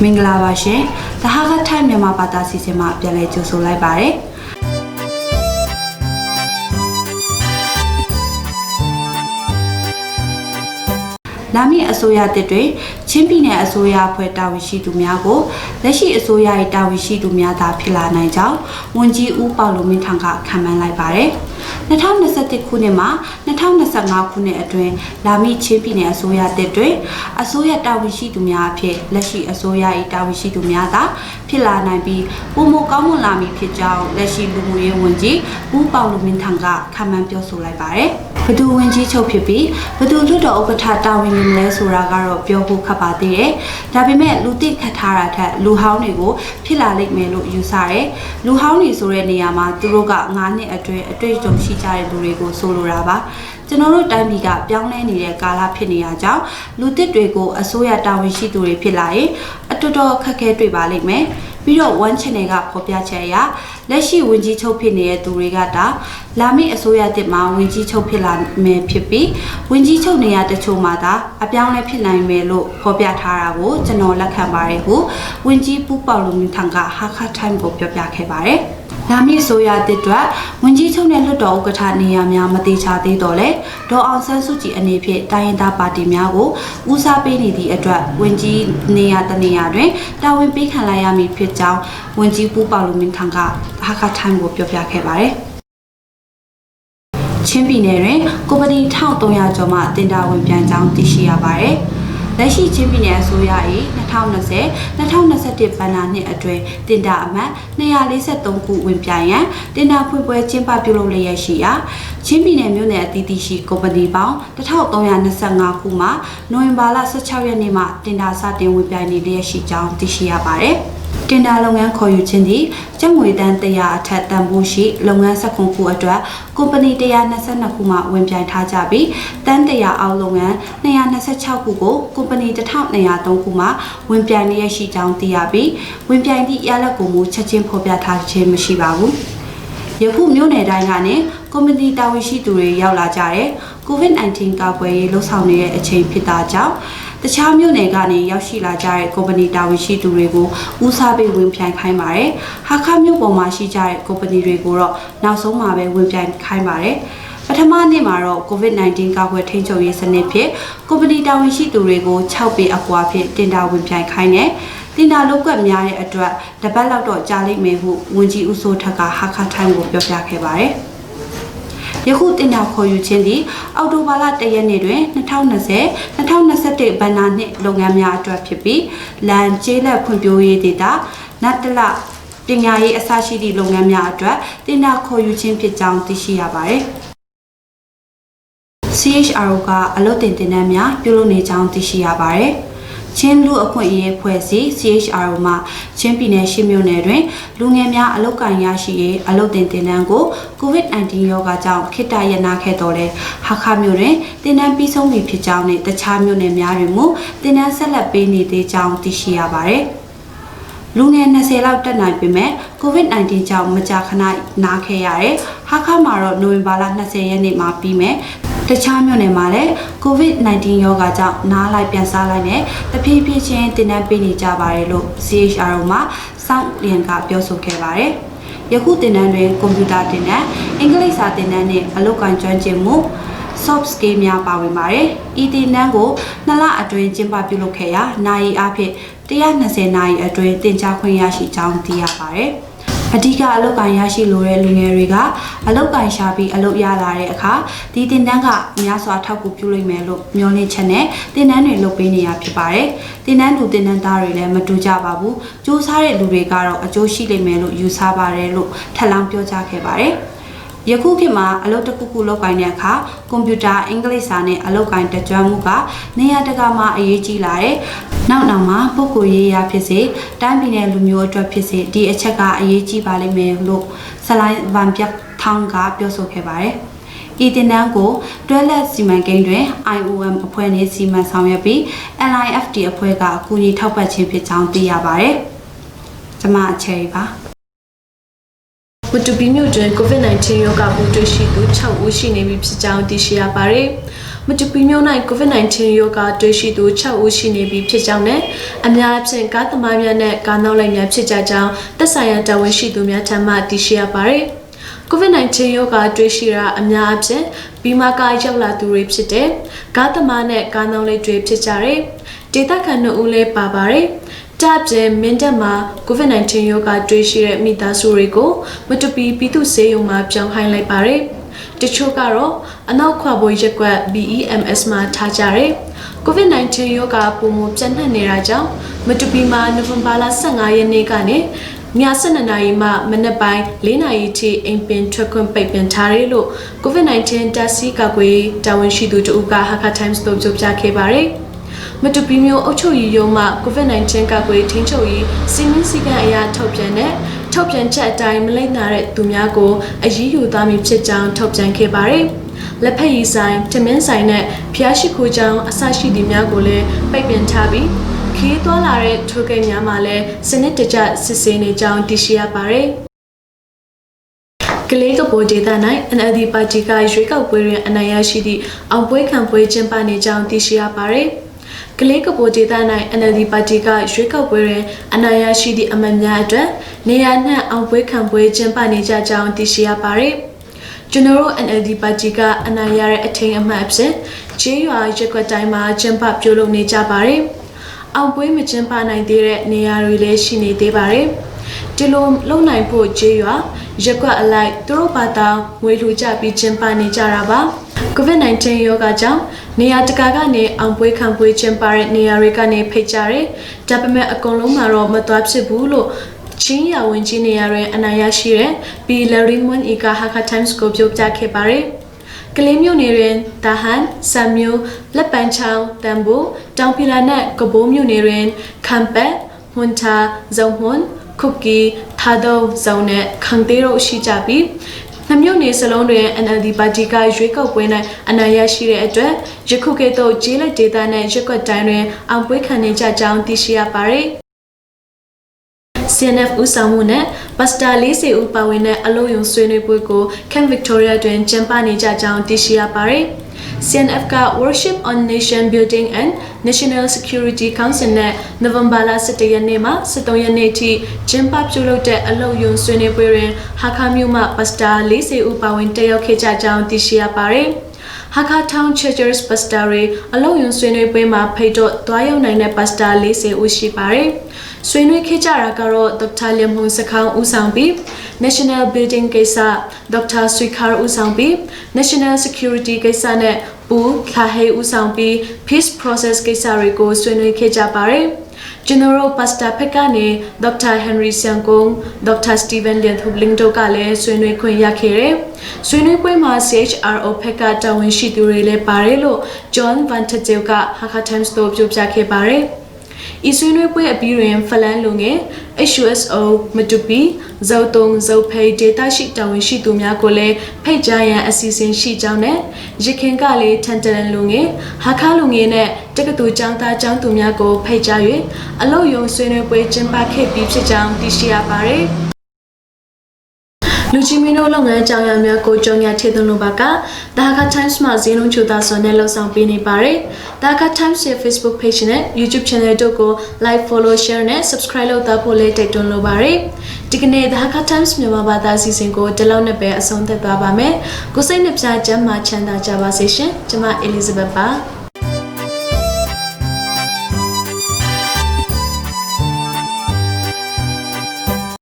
မင်္ဂလာပါရှင်။ The Hakha Time မြန်မာဘာသာစီစဉ်မှာပြန်လည်ကြိုဆိုလိုက်ပါရစေ။လာမည့်အစိုးရတစ်တွင်ချင်းပြည်နယ်အစိုးရအဖွဲ့တာဝန်ရှိသူများကိုလက်ရှိအစိုးရ၏တာဝန်ရှိသူများသာဖြစ်လာနိုင်ကြောင်းဝန်ကြီးဦးပေါလုမင်းထံကခန့်မှန်းလိုက်ပါတယ်။2021ခုနှစ်မှာ2025ခုနှစ်အတွင်းလာမည့်ချင်းပြည်နယ်အစိုးရတစ်တွင်အစိုးရတာဝန်ရှိသူများအဖြစ်လက်ရှိအစိုးရ၏တာဝန်ရှိသူများသာဖြစ်လာနိုင်ပြီးပုံမကောင်းမွန်လာမည်ဖြစ်ကြောင်းလက်ရှိလူမှုရေးဝန်ကြီးဦးပေါလုမင်းထံကခန့်မှန်းပြောဆိုလိုက်ပါတယ်။ဘဒူဝင်ကြီးချုပ်ဖြစ်ပြီးဘဒူလွှတ်တော်ဥက္ကဋ္ဌတာဝန်ယူမလဲဆိုတာကတော့ပြောဖို့ခက်ပါသေးတယ်။ဒါပေမဲ့လူသိခတ်ထားတာထက်လူဟောင်းတွေကိုဖြစ်လာလိမ့်မယ်လို့ယူဆတယ်။လူဟောင်းတွေဆိုတဲ့နေရာမှာသူတို့က9နှစ်အတွင်းအတွေ့အကြုံရှိကြတဲ့လူတွေကိုဆိုလိုတာပါ။ကျွန်တော်တို့တိုင်းပြည်ကပြောင်းလဲနေတဲ့ကာလဖြစ်နေရကြောင်းလူသစ်တွေကိုအစိုးရတာဝန်ရှိသူတွေဖြစ်လာရင်အတော်တော်ခက်ခဲတွေ့ပါလိမ့်မယ်။ပြီးတော့ one channel ကဖော်ပြချက်အရလက်ရှိဝင်ကြီးချုပ်ဖြစ်နေတဲ့သူတွေကလာမည့်အစိုးရတစ်မှာဝင်ကြီးချုပ်ဖြစ်လာမယ်ဖြစ်ပြီးဝင်ကြီးချုပ်နေရာတချို့မှာသာအပြောင်းလဲဖြစ်နိုင်မယ်လို့ဖော်ပြထားတာကိုကျွန်တော်လက်ခံပါတယ်ဟုဝင်ကြီးပူပေါလုမင်းထံက Hakha Time ကိုပြောပြခဲ့ပါတယ်။လာမည့်ဆိုရတဲ့အတွက်ဝန်ကြီးချုပ်နဲ့လွှတ်တော်ဥက္ကဋ္ဌနေရာများမတိချသေးတော့လဲဒေါ်အောင်ဆန်းစုကြည်အနေဖြင့်တိုင်းရင်းသားပါတီများကိုဦးစားပေးနေသည့်အတွက်ဝန်ကြီးနေရာတနေရာတွင်တာဝန်ပေးခံလိုက်ရမည်ဖြစ်ကြောင်းဝန်ကြီးပူပေါလုမင်းထံက Hakha Time ကိုပြောပြခဲ့ပါတယ်။ချင်းပြည်နယ်တွင်ကုမ္ပဏီ1300ကျော်မှတင်ဒါဝင်ပြန်ကြောင်းသိရှိရပါတယ်။လက်ရှိချင်းပြည်နယ်အစိုးရ၏2020-2021ဘဏ္ဍာနှစ်အတွင်းတင်ဒါအမှတ်243ခုဝင်ပြိုင်ရန်တင်ဒါဖွင့်ပွဲကျင်းပပြုလုပ်လျက်ရှိရာချင်းပြည်နယ်မြို့နယ်အသီးသီးရှိကုမ္ပဏီပေါင်း1325ခုမှနိုဝင်ဘာလ16ရက်နေ့မှတင်ဒါစတင်ဝင်ပြိုင်နေလျက်ရှိကြောင်းသိရှိရပါတယ်။တင်ဒါလုပ်ငန်းခေါ်ယူခြင်းသည်ကျပ်ငွေတန်း100အထက်တန်ဖိုးရှိလုပ်ငန်း19ခုအတွက်ကုမ္ပဏီ122ခုမှဝင်ပြိုင်ထားကြပြီးတန်း100အောက်လုပ်ငန်း226ခုကိုကုမ္ပဏီ1203ခုမှဝင်ပြိုင်လျက်ရှိကြောင်းသိရပြီးဝင်ပြိုင်သည့်ရလဒ်ကိုမူချက်ချင်းဖော်ပြထားခြင်းမရှိပါဘူး။ယခုမြို့နယ်တိုင်းကနေကုမ္ပဏီတာဝန်ရှိသူတွေရောက်လာကြတဲ့ COVID-19 ကာကွယ်ရေးလှုပ်ဆောင်နေတဲ့အချိန်ဖြစ်တာကြောင့်တခြားမြို့နယ်ကနေရောက်ရှိလာကြတဲ့ကုမ္ပဏီတာဝန်ရှိသူတွေကိုဦးစားပေးဝင်ပြိုင်ခိုင်းပါတယ်။ဟာခါမြို့ပေါ်မှာရှိကြတဲ့ကုမ္ပဏီတွေကိုတော့နောက်ဆုံးမှာပဲဝင်ပြိုင်ခိုင်းပါတယ်။ပထမနေ့မှာတော့ COVID-19 ကာကွယ်ထိန်းချုပ်ရေးစနစ်ဖြင့်ကုမ္ပဏီတာဝန်ရှိသူတွေကို6ပေအကွာဖြင့်တင်ဒါဝင်ပြိုင်ခိုင်းတယ်။တင်ဒါလုပ်ကွက်များတဲ့အတွက်တပတ်လောက်တော့ကြာလိမ့်မယ်ဟုဝန်ကြီးဦးစိုးထက်က Hakha Time ကိုပြောပြခဲ့ပါတယ်။ယခုတင်ဒါခေါ်ယူခြင်းသည်အောက်တိုဘာလ1ရက်နေ့တွင်2020-2021ဘဏ္ဍာနှစ်လုပ်ငန်းများအတွက်ဖြစ်ပြီးလန်ကျေးလက်ဖွံ့ဖြိုးရေးဒေသနတ်တလပညာရေးအစရှိသည့်လုပ်ငန်းများအတွက်တင်ဒါခေါ်ယူခြင်းဖြစ်ကြောင်းသိရှိရပါတယ်။ CHRO ကအလုပ်တင်တန်းများပြုလုပ်နေကြောင်းသိရှိရပါတယ်။ချင်းလူအခွင့်အရေးဖွဲ့စည်း CHRO မှချင်းပြည်နယ်ရှိမြို့နယ်တွင်လူငယ်များအလုပ်ကိုင်ရရှိရေးအလုပ်တင်တန်းကို COVID-19 ရောဂါကြောင့်ခေတ္တရပ်နားခဲ့တော်လဲဟာခါမြို့တွင်တင်တန်းပြီးဆုံးပြီဖြစ်ကြောင်းနဲ့တခြားမြို့နယ်များတွင်မူတင်တန်းဆက်လက်ပေးနေသေးကြောင်းသိရှိရပါတယ်။လူငယ်20လောက်တက်နိုင်ပေမဲ့ COVID-19 ကြောင့်မကြာခဏနားခဲ့ရတဲ့ဟာခါမှာတော့နိုဝင်ဘာလ20ရက်နေ့မှာပြီးမဲ့တခြားမြို့နယ်မှာလည်း COVID-19 ရောဂါကြောင့်နားလိုက်ပြန်စားလိုက်နဲ့တဖြည်းဖြည်းချင်းတင်တန်းပေးနေကြပါတယ်လို့ CHRO မှာစောင့်လျင်ကပြောဆိုခဲ့ပါတယ်။ယခုတင်တန်းတွင်ကွန်ပျူတာတင်တန်းအင်္ဂလိပ်စာတင်တန်းနဲ့အလုပ်ကိုင်ကျွမ်းကျင်မှု soft skill များပါဝင်ပါတယ်။ဤတင်တန်းကို2လအတွင်းကျင်းပပြုလုပ်ခဲ့ရာနိုင်အားဖြင့်120နာရီအတွင်းတင်ကြားခွင့်ရရှိကြောင်းသိရပါတယ်။အဓိကအလုပ်ကိုင်ရရှိလိုတဲ့လူငယ်တွေကအလုပ်ကိုင်ရှာပြီးအလုပ်ရလာတဲ့အခါဒီတင်တန်းကများစွာထောက်ကူပြုလိမ့်မယ်လို့မျှော်လင့်ချက်နဲ့တင်တန်းတွေလုပ်ပေးနေရဖြစ်ပါတယ်။တင်တန်းသူတင်တန်းသားတွေလည်းမတူကြပါဘူး။စူးစမ်းတဲ့လူတွေကတော့အကျိုးရှိလိမ့်မယ်လို့ယူဆပါတယ်လို့ထပ်လောင်းပြောကြားခဲ့ပါတယ်။ယခုခေတ်မှာအလုပ်တစ်ခုခုလုပ်ကိုင်တဲ့အခါကွန်ပျူတာအင်္ဂလိပ်စာနဲ့အလုပ်ကိုင်တကြွမှုကနေရာတကာမှာအရေးကြီးလာတဲ့နောက်မှာပုဂ္ဂိုလ်ရေးရာဖြစ်စေတိုင်းပြည်နယ်လူမျိုးအတွက်ဖြစ်စေဒီအချက်ကအရေးကြီးပါလိမ့်မယ်လို့ဆလိုင်းဗန်ပြတ်ထောင်းကပြောဆိုခဲ့ပါတယ်။ဤတင်တန်းကိုတွဲလက်စီမံကိန်းတွင် IOM အဖွဲ့နဲ့စီမံဆောင်ရွက်ပြီး LIFT အဖွဲ့ကအကူအညီထောက်ပံ့ခြင်းဖြစ်ကြောင်းသိရပါတယ်။ကျွန်မအချယ်ပါဝတ္တုပီမြို့တွင် COVID-19 ရောဂါပိုးတွေ့ရှိသူ6ဦးရှိနေပြီဖြစ်ကြောင်းသိရှိရပါတယ်။ မတူပီမျိုးနိုင် COVID-19 ရောဂါတွေ့ရှိသူ6ဦးရှိနေပြီဖြစ်ကြောင်းနဲ့အများအပြားကားသမားများနဲ့ကားနောက်လိုက်များဖြစ်ကြကြောင်းသက်ဆိုင်ရာတာဝန်ရှိသူများထံမှသိရှိရပါတယ်။ COVID-19 ရောဂါတွေ့ရှိတာအများအပြားဘီမာကာရောက်လာသူတွေဖြစ်တဲ့ကားသမားနဲ့ကားနောက်လိုက်တွေဖြစ်ကြတဲ့ဒေသခံ2ဦးလည်းပါပါတယ်။တပ်ကျဲမင်းတပ်မှာ COVID-19 ရောဂါတွေ့ရှိတဲ့မိသားစုတွေကိုမတူပီပြည်သူ့ဆေးရုံမှာပြောင်းခိုင်းလိုက်ပါတယ်။တချို့ကတော့အနောက်ခွာဘိုးရက်ကွက် BEMS မှာထားကြတဲ့ COVID-19 ရောဂါပုံမှုပြန့်နှံ့နေတာကြောင့်မတူပီမှာနိုဝင်ဘာလ15ရက်နေ့ကနေည12နာရီမှမနက်ပိုင်း4နာရီထိအိမ်ပင်ထွက်ခွင့်ပိတ်ပင်ထားတယ်လို့ COVID-19 တက်စီကာကွယ်တာဝန်ရှိသူတို့က Hakha Times တို့ပြောပြခဲ့ပါတယ်။မတူပီမျိုးအုပ်ချုပ်ရေးရုံးမှ COVID-19 ကာကွယ်ထိန်းချုပ်ရေးစီမင်းစည်းကမ်းအရထုတ်ပြန်ချက်အတိုင်းမလိုက်နာတဲ့သူများကိုအရေးယူသွားမည်ဖြစ်ကြောင်းထုတ်ပြန်ခဲ့ပါတယ်။လက်ဖက်ရည်ဆိုင်၊ထမင်းဆိုင်နဲ့ဖျားရှိခိုးကြောင်းအစရှိသူများကိုလည်းပိတ်ပင်ထားပြီးခီးသွားလာတဲ့ထိုကိန်းများမှာလည်းစနစ်တကျစစ်ဆေးနေကြောင်းသိရှိရပါတယ်။ကလေးကပေါ်ဒေသ၌NLD ပါတီကရွေးကောက်ပွဲတွင်အနိုင်ရရှိသည့်အောင်ပွဲခံပွဲကျင်းပနေကြောင်းသိရှိရပါတယ်။ကလေးကပေါ်ဒေသ၌NLD ပါတီကရွေးကောက်ပွဲတွင်အနိုင်ရရှိသည့်အမတ်များအတွက်နေရာနှင့်အောင်ပွဲခံပွဲကျင်းပနေကြကြောင်းသိရှိရပါတယ်။ကျွန်တော်တို့ NLD ပါတီကအနိုင်ရတဲ့အထင်အမှတ်အဖြစ်ခြေရွာရက်ကွက်တိုင်းမှာကျင်းပပြုလုပ်နေကြပါတယ်။အောင်ပွဲမကျင်းပနိုင်သေးတဲ့နေရာတွေလည်းရှိနေသေးပါတယ်။ဒီလိုလုံနိုင်ဖို့ခြေရွာရက်ကွက်အလိုက်သူတို့ဘာသာငွေလှူကြပြီးကျင်းပနေကြတာပါ။ COVID-19 ရောဂါကြောင့်နေရာတကာကနေအောင်ပွဲခံပွဲကျင်းပတဲ့နေရာတွေကနေဖိတ်ကြတယ်။ဒါပေမဲ့အကုန်လုံးမှာတော့မသွားဖြစ်ဘူးလို့ချင်းရဝင်ကြီးနေရာတွင်အနိုင်ရရှိတဲ့ဘီလရီမွန်အီကာ Hakha Times ကိုပြောပြခဲ့ပါတယ်။ကလေးမျိုးနေတွင်တာဟန်ဆမ်မျိုးလက်ပန်းချောင်းတန်ဘူတောင်ပီလာနဲ့ကဘိုးမျိုးနေတွင်ခံပက်ဟွန်တာဇုံဟွန်ခုကီထာဒိုဇုံနဲ့ခံတေးတို့ရှိကြပြီးနှမျိုးနေစလုံးတွင် NLD ပါတီကရွေးကောက်ပွဲ၌အနိုင်ရရှိတဲ့အတွက်ယခုကဲ့သို့ကျေးလက်ဒေသနဲ့ရက်ကွက်တိုင်းတွင်အောင်ပွဲခံနေကြကြောင်းသိရှိရပါတယ်။ CNF ဦးဆောင်မှုနဲ့ပါစတာ40ဦးပါဝင်တဲ့အလို့ယုံဆွေးနွေးပွဲကို Camp Victoria တွင်ကျင်းပနေကြကြောင်းသိရှိရပါတယ်။ CNF က Worship on Nation Building and National Security Council နဲ့ November 17 ရက်နေ့မှ13ရက်နေ့ထိကျင်းပပြုလုပ်တဲ့အလို့ယုံဆွေးနွေးပွဲတွင် Hakha မြို့မှပါစတာ40ဦးပါဝင်တက်ရောက်ခဲ့ကြကြောင်းသိရှိရပါတယ်။ Hakha Town Churches Pastor တွေအလို့ယုံဆွေးနွေးပွဲမှာဖိတ်တော့သွားရောက်နိုင်တဲ့ပါစတာ40ဦးရှိပါတယ်။ဆွေးနွေးခဲ့ကြတာကတော့ဒေါက်တာလျံမှုန်စခေါင်းဦးဆောင်ပြီး National Building ကိစ္စဒေါက်တာဆွေခါဦးဆောင်ပြီး National Security ကိစ္စနဲ့ပူခါဟေဦးဆောင်ပြီး Peace Process ကိစ္စတွေကိုဆွေးနွေးခဲ့ကြပါတယ်။ General Pastor ဖက်ကနေဒေါက်တာဟန်ရီဆန်ကုန်းဒေါက်တာစတီဗန်လျန်ထူဘလင်းတို့ကလည်းဆွေးနွေးခွင့်ရခဲ့တယ်။ဆွေးနွေးပွဲမှာ CHRO ဖက်ကတာဝန်ရှိသူတွေလည်းပါတယ်လို့ John Van Tatel က Hakha Times တို့ပြောပြခဲ့ပါတယ်။ဤဆွေးနွေးပွဲအပြီးတွင်ဖလန်လူငယ် HUSO မတူပီဇောက်တုံဇောက်ဖိတ်ဒေတာရှိတာဝန်ရှိသူများကိုလည်းဖိတ်ကြားရန်အစီအစဉ်ရှိကြောင်းနဲ့ရခင်ကလည်းထန်တရန်လူငယ်ဟာခါလူငယ်နဲ့တက္ကသိုလ်ကျောင်းသားကျောင်းသူများကိုဖိတ်ကြား၍အလို့ယုံဆွေးနွေးပွဲကျင်းပခဲ့ပြီးဖြစ်ကြောင်းသိရှိရပါတယ်။လူကြီးမင်းတို့လုပ်ငန်းကြောင်ရများကိုကြောင်ရထည့်သွင်းလိုပါက Hakha Times မှာဇင်းလုံးချိုသားစွာနဲ့လှုပ်ဆောင်ပေးနေပါတယ်။ Hakha Times ရဲ့ Facebook page နဲ့ YouTube channel တို့ကို like follow share နဲ့ subscribe လုပ်သားဖို့လည်းတိုက်တွန်းလိုပါတယ်။ဒီကနေ့ Hakha Times မြန်မာဘာသာအစီအစဉ်ကိုဒီလောက်နဲ့ပဲအဆုံးသတ်သွားပါမယ်။ကိုစိတ်နှပြချမ်းမှချမ်းသာကြပါစေရှင်။ကျွန်မ Elizabeth ပါ။